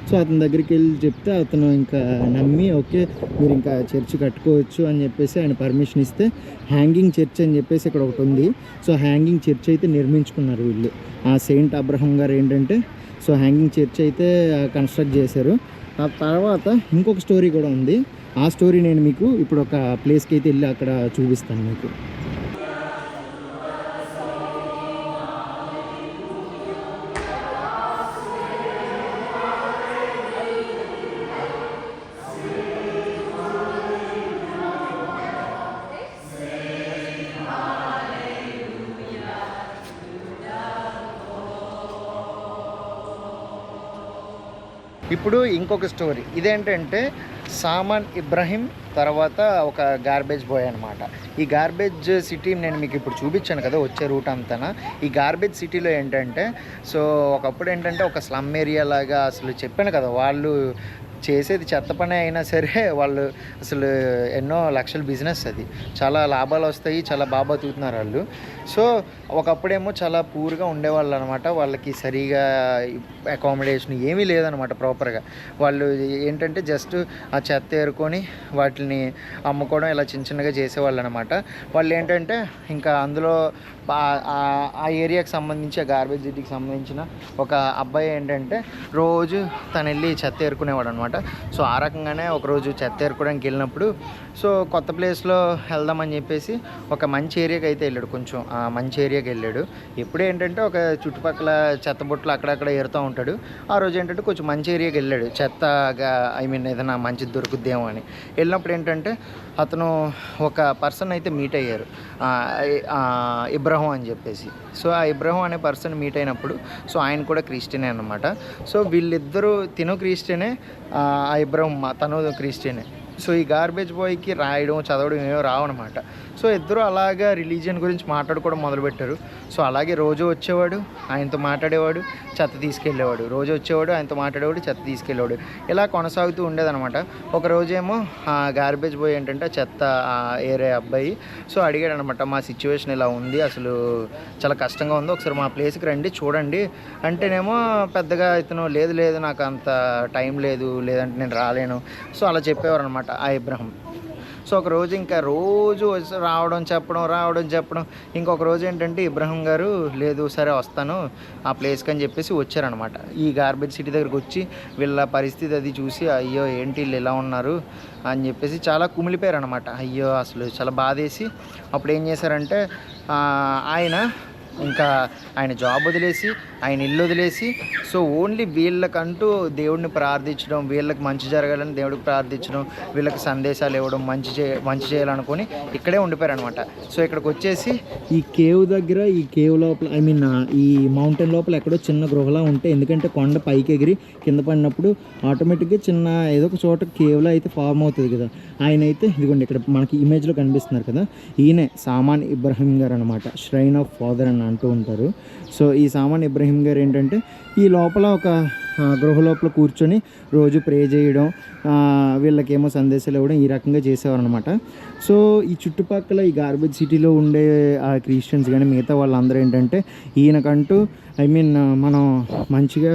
సో అతని దగ్గరికి వెళ్ళి చెప్తే అతను ఇంకా నమ్మి ఓకే మీరు ఇంకా చర్చ్ కట్టుకోవచ్చు అని చెప్పేసి ఆయన పర్మిషన్ ఇస్తే హ్యాంగింగ్ చర్చ్ అని చెప్పేసి ఇక్కడ ఒకటి ఉంది. సో హ్యాంగింగ్ చర్చ్ అయితే నిర్మించుకున్నారు వీళ్ళు. ఆ సెయింట్ అబ్రహం గారు ఏంటంటే సో హ్యాంగింగ్ చర్చ్ అయితే కన్స్ట్రక్ట్ చేశారు. ఆ తర్వాత ఇంకొక స్టోరీ కూడా ఉంది, ఆ స్టోరీ నేను మీకు ఇప్పుడు ఒక ప్లేస్కి అయితే వెళ్ళి అక్కడ చూపిస్తాను మీకు. ఇప్పుడు ఇంకొక స్టోరీ ఇదేంటంటే సామాన్ ఇబ్రహీం తర్వాత ఒక గార్బేజ్ బాయ్ అనమాట. ఈ గార్బేజ్ సిటీ నేను మీకు ఇప్పుడు చూపించాను కదా వచ్చే రూట్ అంతా. ఈ గార్బేజ్ సిటీలో ఏంటంటే సో ఒకప్పుడు ఏంటంటే ఒక స్లమ్ ఏరియా లాగా, అసలు చెప్పాను కదా వాళ్ళు చేసేది చెత్త పని అయినా సరే వాళ్ళు అసలు ఎన్నో లక్షల బిజినెస్, అది చాలా లాభాలు వస్తాయి, చాలా బాగా బతుకుతున్నారు వాళ్ళు. సో ఒకప్పుడేమో చాలా పూర్గా ఉండేవాళ్ళు అనమాట, వాళ్ళకి సరిగా అకామిడేషన్ ఏమీ లేదనమాట ప్రాపర్గా. వాళ్ళు ఏంటంటే జస్ట్ ఆ చెత్త ఏరుకొని వాటిని అమ్ముకోవడం ఇలా చిన్నగా చేసేవాళ్ళు అనమాట. వాళ్ళు ఏంటంటే ఇంకా అందులో ఆ ఏరియాకి సంబంధించి ఆ గార్బేజ్ సిటీకి సంబంధించిన ఒక అబ్బాయి ఏంటంటే రోజు తను వెళ్ళి చెత్త ఏరుకునేవాడు అనమాట. సో ఆ రకంగానే ఒకరోజు చెత్త ఏరుకోవడానికి వెళ్ళినప్పుడు సో కొత్త ప్లేస్లో వెళ్దామని చెప్పేసి ఒక మంచి ఏరియాకి అయితే వెళ్ళాడు, కొంచెం మంచి ఏరియాకి వెళ్ళాడు. ఎప్పుడు ఏంటంటే ఒక చుట్టుపక్కల చెత్త బుట్టలు అక్కడక్కడ ఏరుతూ ఉంటాడు. ఆ రోజు ఏంటంటే కొంచెం మంచి ఏరియాకి వెళ్ళాడు, చెత్తగా ఏదైనా మంచిది దొరుకుద్దేమో అని. వెళ్ళినప్పుడు ఏంటంటే అతను ఒక పర్సన్ అయితే మీట్ అయ్యారు, ఇబ్రహం అని చెప్పేసి. సో ఆ ఇబ్రహం అనే పర్సన్ మీట్ అయినప్పుడు సో ఆయన కూడా క్రిస్టియనే అన్నమాట. సో వీళ్ళిద్దరూ తిను క్రిస్టియనే, ఆ ఇబ్రహం తను క్రిస్టియనే. సో ఈ గార్బేజ్ బాయ్కి రాయడం చదవడం ఏమో రావన్నమాట. సో ఇద్దరు అలాగా రిలీజియన్ గురించి మాట్లాడుకోవడం మొదలుపెట్టారు. సో అలాగే రోజు వచ్చేవాడు, ఆయనతో మాట్లాడేవాడు, చెత్త తీసుకెళ్ళేవాడు, రోజు వచ్చేవాడు, ఆయనతో మాట్లాడేవాడు, చెత్త తీసుకెళ్ళేవాడు. ఇలా కొనసాగుతూ ఉండేదన్నమాట. ఒక రోజేమో ఆ గార్బేజ్ బాయ్ ఏంటంటే చెత్త ఏరే అబ్బాయి సో అడిగాడు అనమాట, మా సిచ్యువేషన్ ఇలా ఉంది, అసలు చాలా కష్టంగా ఉంది, ఒకసారి మా ప్లేస్కి రండి చూడండి అంటేనేమో పెద్దగా ఇతను లేదు నాకు అంత టైం లేదు, లేదంటే నేను రాలేను, సో అలా చెప్పేవారు అనమాట ఆ ఇబ్రహం. సో ఒక రోజు ఇంకా రోజు రావడం చెప్పడం ఇంకొక రోజు ఏంటంటే ఇబ్రహం గారు లేదు సరే వస్తాను ఆ ప్లేస్కి అని చెప్పేసి వచ్చారనమాట. ఈ గార్బేజ్ సిటీ దగ్గరికి వచ్చి వీళ్ళ పరిస్థితి అది చూసి అయ్యో ఏంటి వీళ్ళు ఎలా ఉన్నారు అని చెప్పేసి చాలా కుమిలిపోయారు అనమాట. అయ్యో అసలు చాలా బాధేసి అప్పుడు ఏం చేశారంటే ఆయన జాబ్ వదిలేసి ఆయన ఇల్లు వదిలేసి సో ఓన్లీ వీళ్ళకంటూ దేవుడిని ప్రార్థించడం, వీళ్ళకి మంచి జరగాలని దేవుడికి ప్రార్థించడం, వీళ్ళకి సందేశాలు ఇవ్వడం, మంచి చేయాలనుకొని ఇక్కడే ఉండిపోయారు అనమాట. సో ఇక్కడికి వచ్చేసి ఈ కేవ్ దగ్గర, ఈ కేవ్ లోపల ఈ మౌంటైన్ లోపల ఎక్కడో చిన్న గృహలా ఉంటే, ఎందుకంటే కొండ పైకి ఎగిరి కింద పడినప్పుడు ఆటోమేటిక్గా చిన్న ఏదో ఒక చోట కేవ్లో అయితే ఫామ్ అవుతుంది కదా. ఆయన అయితే ఇదిగోండి ఇక్కడ మనకి ఇమేజ్లో కనిపిస్తున్నారు కదా, ఈయనే సామాన్ ఇబ్రహీం గారు అనమాట, ష్రైన్ ఆఫ్ ఫాదర్ అని అంటూ ఉంటారు. సో ఈ సామాన్ ఇబ్రహీం గారు ఏంటంటే ఈ లోపల ఒక గృహ లోపల కూర్చొని రోజు ప్రే చేయడం, వీళ్ళకేమో సందేశాలు ఇవ్వడం, ఈ రకంగా చేసేవారు అనమాట. సో ఈ చుట్టుపక్కల ఈ గార్బేజ్ సిటీలో ఉండే ఆ క్రిస్టియన్స్ కానీ మిగతా వాళ్ళందరూ ఏంటంటే ఈయనకంటూ మనం మంచిగా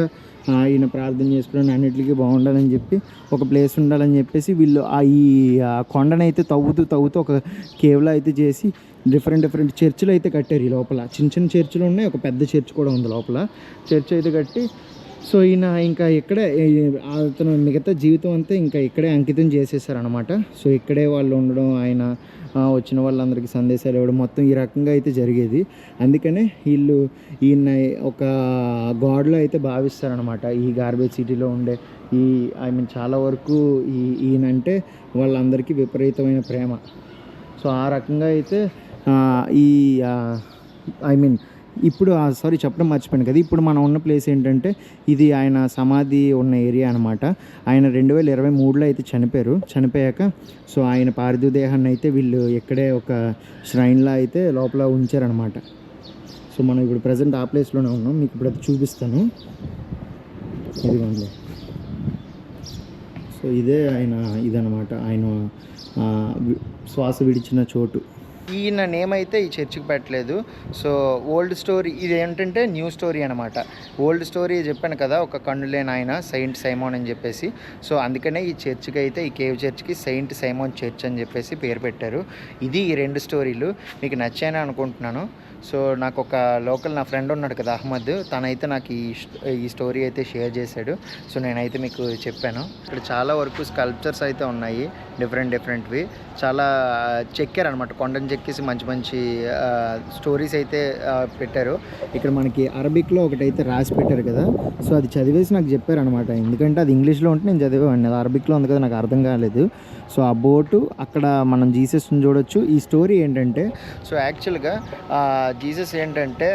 ఈయన ప్రార్థన చేసుకోవడానికి అన్నిటికీ బాగుండాలని చెప్పి ఒక ప్లేస్ ఉండాలని చెప్పేసి వీళ్ళు ఆ కొండనైతే తవ్వుతూ ఒక కేవ్లో అయితే చేసి డిఫరెంట్ చర్చిలు అయితే కట్టారు. ఈ లోపల చిన్న చర్చిలు ఉన్నాయి, ఒక పెద్ద చర్చ్ కూడా ఉంది లోపల. చర్చ్ అయితే కట్టి సో ఈయన ఇంకా ఇక్కడే అతను మిగతా జీవితం అంతా ఇంకా ఇక్కడే అంకితం చేసేసారనమాట. సో ఇక్కడే వాళ్ళు ఉండడం, ఆయన వచ్చిన వాళ్ళందరికీ సందేశాలు ఇవ్వడం, మొత్తం ఈ రకంగా అయితే జరిగేది. అందుకనే ఈయన ఒక గాడ్లో అయితే భావిస్తారనమాట. ఈ గార్బేజ్ సిటీలో ఉండే చాలా వరకు ఈయనంటే వాళ్ళందరికీ విపరీతమైన ప్రేమ. సో ఆ రకంగా అయితే ఇప్పుడు చెప్పడం మర్చిపోయాను కదా, ఇప్పుడు మనం ఉన్న ప్లేస్ ఏంటంటే ఇది ఆయన సమాధి ఉన్న ఏరియా అనమాట. ఆయన 2023లో అయితే చనిపోయాక సో ఆయన పార్థివ దేహాన్ని అయితే వీళ్ళు ఇక్కడే ఒక ష్రైన్లో అయితే లోపల ఉంచారనమాట. సో మనం ఇప్పుడు ప్రజెంట్ ఆ ప్లేస్లోనే ఉన్నాం, మీకు ఇప్పుడు అది చూపిస్తాను. ఇదిగోండి. సో ఇదే ఇదనమాట ఆయన శ్వాస విడిచిన చోటు. ఈయన నేమ్ అయితే ఈ చర్చికి పెట్టలేదు. సో ఓల్డ్ స్టోరీ ఇది ఏంటంటే న్యూ స్టోరీ అనమాట. ఓల్డ్ స్టోరీ చెప్పాను కదా, ఒక కన్నులేని ఆయన సెయింట్ సైమోన్ అని చెప్పేసి. సో అందుకనే ఈ చర్చికి అయితే, ఈ కేవ్ చర్చ్కి సెయింట్ సైమోన్ చర్చ్ అని చెప్పేసి పేరు పెట్టారు. ఇది ఈ 2 స్టోరీలు మీకు నచ్చాయని అనుకుంటున్నాను. సో నాకు ఒక లోకల్ నా ఫ్రెండ్ ఉన్నాడు కదా, అహ్మద్, తనైతే నాకు ఈ స్టోరీ అయితే షేర్ చేశాడు. సో నేనైతే మీకు చెప్పాను. ఇక్కడ చాలా వరకు స్కల్ప్చర్స్ అయితే ఉన్నాయి, డిఫరెంట్వి. చాలా చెక్కారనమాట, కొండను చెక్కేసి మంచి స్టోరీస్ అయితే పెట్టారు. ఇక్కడ మనకి అరబిక్లో ఒకటైతే రాసి పెట్టారు కదా, సో అది చదివేసి నాకు చెప్పారనమాట. ఎందుకంటే అది ఇంగ్లీష్లో ఉంటే నేను చదివేవాడిని, అది అరబిక్లో ఉంది కదా, నాకు అర్థం కాలేదు. సో ఆ బోటు అక్కడ మనం జీసస్ని చూడొచ్చు. ఈ స్టోరీ ఏంటంటే, సో యాక్చువల్గా జీసస్ ఏంటంటే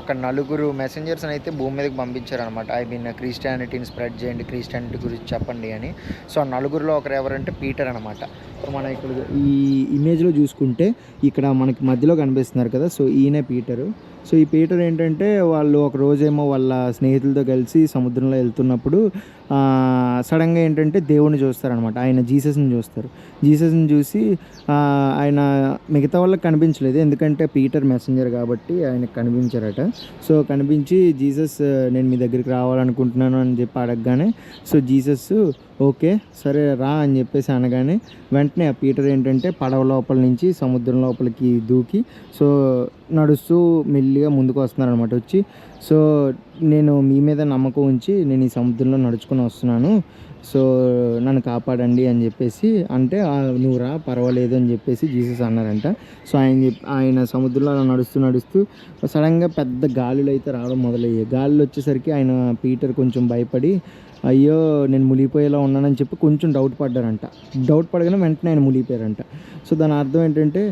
ఒక 4 మెసెంజర్స్ని అయితే భూమి మీదకి పంపించారనమాట. క్రిస్టియానిటీని స్ప్రెడ్ చేయండి, క్రిస్టియానిటీ గురించి చెప్పండి అని. సో ఆ 4లో ఒకరు ఎవరంటే పీటర్ అనమాట. సో మనం ఇక్కడ ఈ ఇమేజ్లో చూసుకుంటే ఇక్కడ మనకి మధ్యలో కనిపిస్తున్నారు కదా, సో ఈయనే పీటరు. సో ఈ పీటర్ ఏంటంటే వాళ్ళు ఒక రోజేమో వాళ్ళ స్నేహితులతో కలిసి సముద్రంలో వెళ్తున్నప్పుడు సడన్గా ఏంటంటే దేవుడిని చూస్తారనమాట. ఆయన జీసస్ని చూస్తారు. జీసస్ని చూసి ఆయన మిగతా వాళ్ళకి కనిపించలేదు, ఎందుకంటే పీటర్ మెసెంజర్ కాబట్టి ఆయనకు కనిపించారట. సో కనిపించి జీసస్ నేను మీ దగ్గరికి రావాలనుకుంటున్నాను అని చెప్పి అడగగానే సో జీసస్ ఓకే సరే రా అని చెప్పేసి అనగానే వెంటనే ఆ పీటర్ ఏంటంటే పడవ లోపల నుంచి సముద్రం లోపలికి దూకి సో నడుస్తూ మెల్లిగా ముందుకు వస్తున్నారనమాట. వచ్చి సో నేను మీ మీద నమ్మకం ఉంచి నేను ఈ సముద్రంలో నడుచుకొని వస్తున్నాను, సో నన్ను కాపాడండి అని చెప్పేసి అంటే నువ్వు రా పర్వాలేదు అని చెప్పేసి జీసస్ అన్నారంట. సో ఆయన సముద్రంలో అలా నడుస్తూ సడన్గా పెద్ద గాలులు అయితే రావడం మొదలయ్యాయి. గాలులు వచ్చేసరికి ఆయన పీటర్ కొంచెం భయపడి అయ్యో నేను మునిగిపోయేలా ఉన్నానని చెప్పి కొంచెం డౌట్ పడగానే వెంటనే ఆయన మునిగిపోయారంట. సో దాని అర్థం ఏంటంటే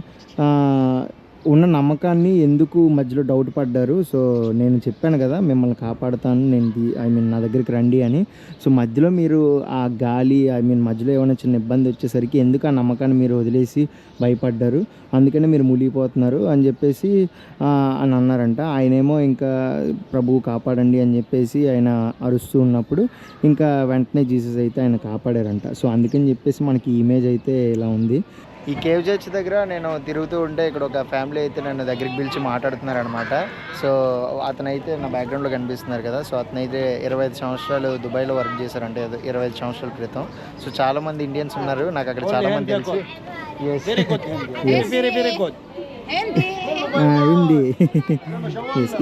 ఉన్న నమ్మకాన్ని ఎందుకు మధ్యలో డౌట్ పడ్డారు. సో నేను చెప్పాను కదా మిమ్మల్ని కాపాడుతాను, నా దగ్గరికి రండి అని. సో మధ్యలో మీరు ఆ గాలి మధ్యలో ఏమైనా చిన్న ఇబ్బంది వచ్చేసరికి ఎందుకు ఆ నమ్మకాన్ని మీరు వదిలేసి భయపడ్డారు, అందుకనే మీరు మునిగిపోతున్నారు అని చెప్పేసి అని అన్నారంట. ఆయనేమో ఇంకా ప్రభువు కాపాడండి అని చెప్పేసి ఆయన అరుస్తూ ఉన్నప్పుడు ఇంకా వెంటనే జీసస్ అయితే ఆయన కాపాడారంట. సో అందుకని చెప్పేసి మనకి ఇమేజ్ అయితే ఇలా ఉంది. ఈ కేవ్ చర్చ్ దగ్గర నేను తిరుగుతూ ఉంటే ఇక్కడ ఒక ఫ్యామిలీ అయితే నన్ను దగ్గరికి పిలిచి మాట్లాడుతున్నారనమాట. సో అతనైతే నా బ్యాక్గ్రౌండ్లో కనిపిస్తున్నారు కదా, సో అతనైతే 25 సంవత్సరాలు దుబాయ్లో వర్క్ చేశారంటే 25 సంవత్సరాల క్రితం. సో చాలామంది ఇండియన్స్ ఉన్నారు నాకు అక్కడ చాలామంది తెలిసి. Hindi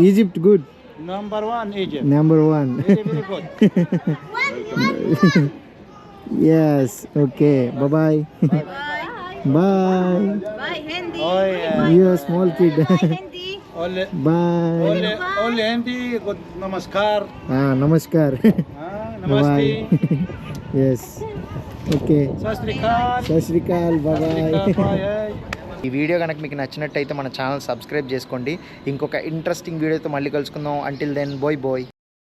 Egypt good number 1 yes okay bye bye bye Hindi. you are small kid Hindi. bye only Hindi. Good namaskar. namaskar Namaste. yes okay Sat Sri Akal. bye bye Bye. ఈ video కనుక మీకు నచ్చినట్టయితే మన ఛానల్ సబ్స్క్రైబ్ చేసుకోండి. ఇంకొక interesting వీడియోతో మళ్ళీ కలుసుకుందాం. Until then bye bye.